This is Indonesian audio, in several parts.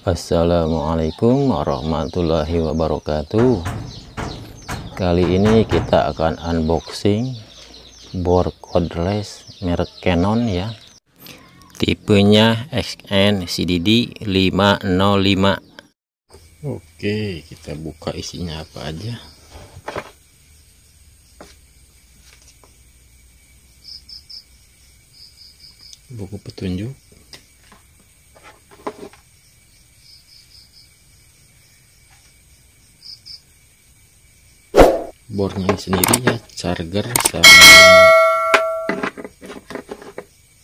Assalamualaikum warahmatullahi wabarakatuh. Kali ini kita akan unboxing bor cordless merek Canon ya, tipenya XN-CDD 505. Oke, kita buka isinya apa aja. Buku petunjuk, bornya sendiri ya, charger sama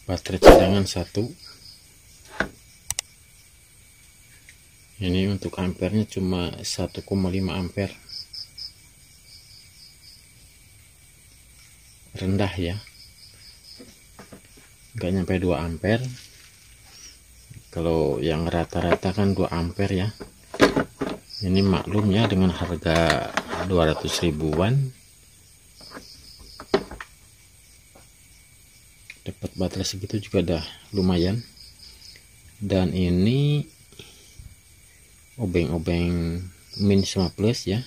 baterai cadangan 1. Ini untuk ampernya cuma 1,5 ampere, rendah ya, nggak nyampe 2 ampere. Kalau yang rata-rata kan 2 ampere ya. Ini maklum ya, dengan harga 200 ribuan dapat baterai segitu juga dah lumayan. Dan ini obeng-obeng min 5 plus ya,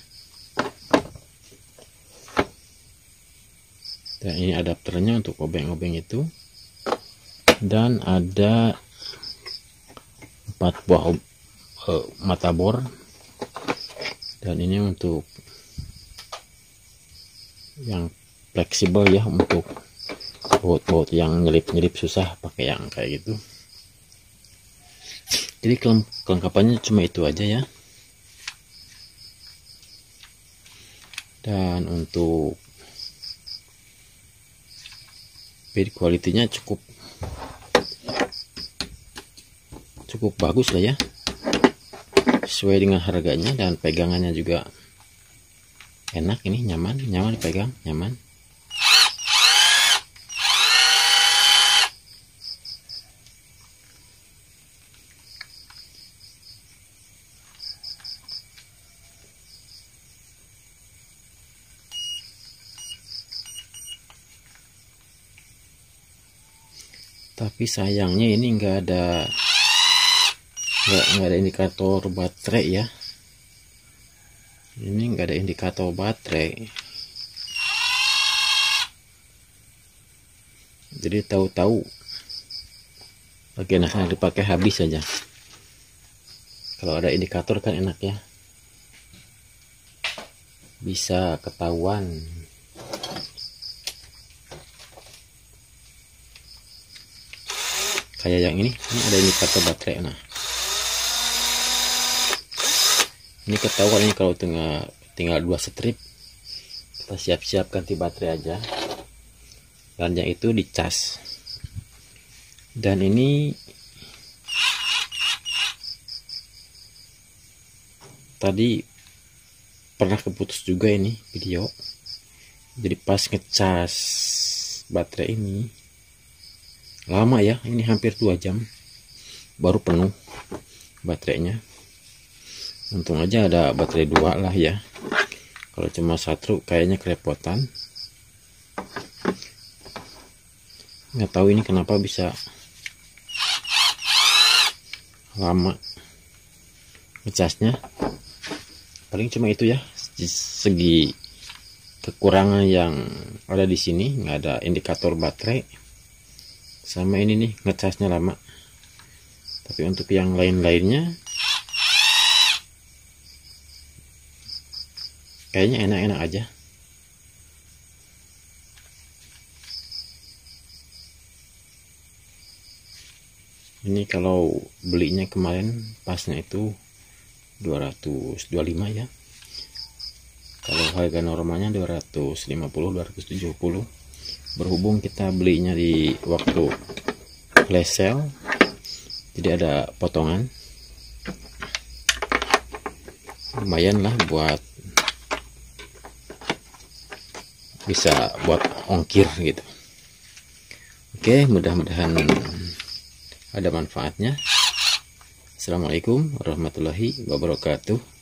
dan ini adapternya untuk obeng-obeng itu. Dan ada 4 buah mata bor, dan ini untuk yang fleksibel ya, untuk baut-baut yang nyelip-nyelip susah pakai yang kayak gitu. Jadi kelengkapannya cuma itu aja ya. Dan untuk build quality-nya cukup bagus lah ya, sesuai dengan harganya, dan pegangannya juga enak. Ini nyaman dipegang, nyaman. Tapi sayangnya ini nggak ada indikator baterai ya. Ini nggak ada indikator baterai, jadi tahu-tahu bagian yang dipakai habis saja. Kalau ada indikator kan enak ya, bisa ketahuan. Kayak yang ini ada indikator baterai. Nah, ini ketahuan ini kalau tinggal 2 strip. Kita siap-siap ganti baterai aja, dan yang itu dicas. Dan ini tadi pernah keputus juga ini video, jadi pas ngecas baterai ini lama ya, ini hampir 2 jam baru penuh baterainya. Untung aja ada baterai 2 lah ya, kalau cuma 1 kayaknya kerepotan. Nggak tahu ini kenapa bisa lama ngecasnya. Paling cuma itu ya, segi kekurangan yang ada di sini, nggak ada indikator baterai, sama ini nih ngecasnya lama. Tapi untuk yang lain-lainnya kayaknya enak-enak aja. Ini kalau belinya kemarin pasnya itu 225 ya. Kalau harga normalnya 250-270. Berhubung kita belinya di waktu flash sale, jadi ada potongan, lumayan lah buat bisa buat ongkir gitu. Oke, mudah-mudahan ada manfaatnya. Assalamualaikum warahmatullahi wabarakatuh.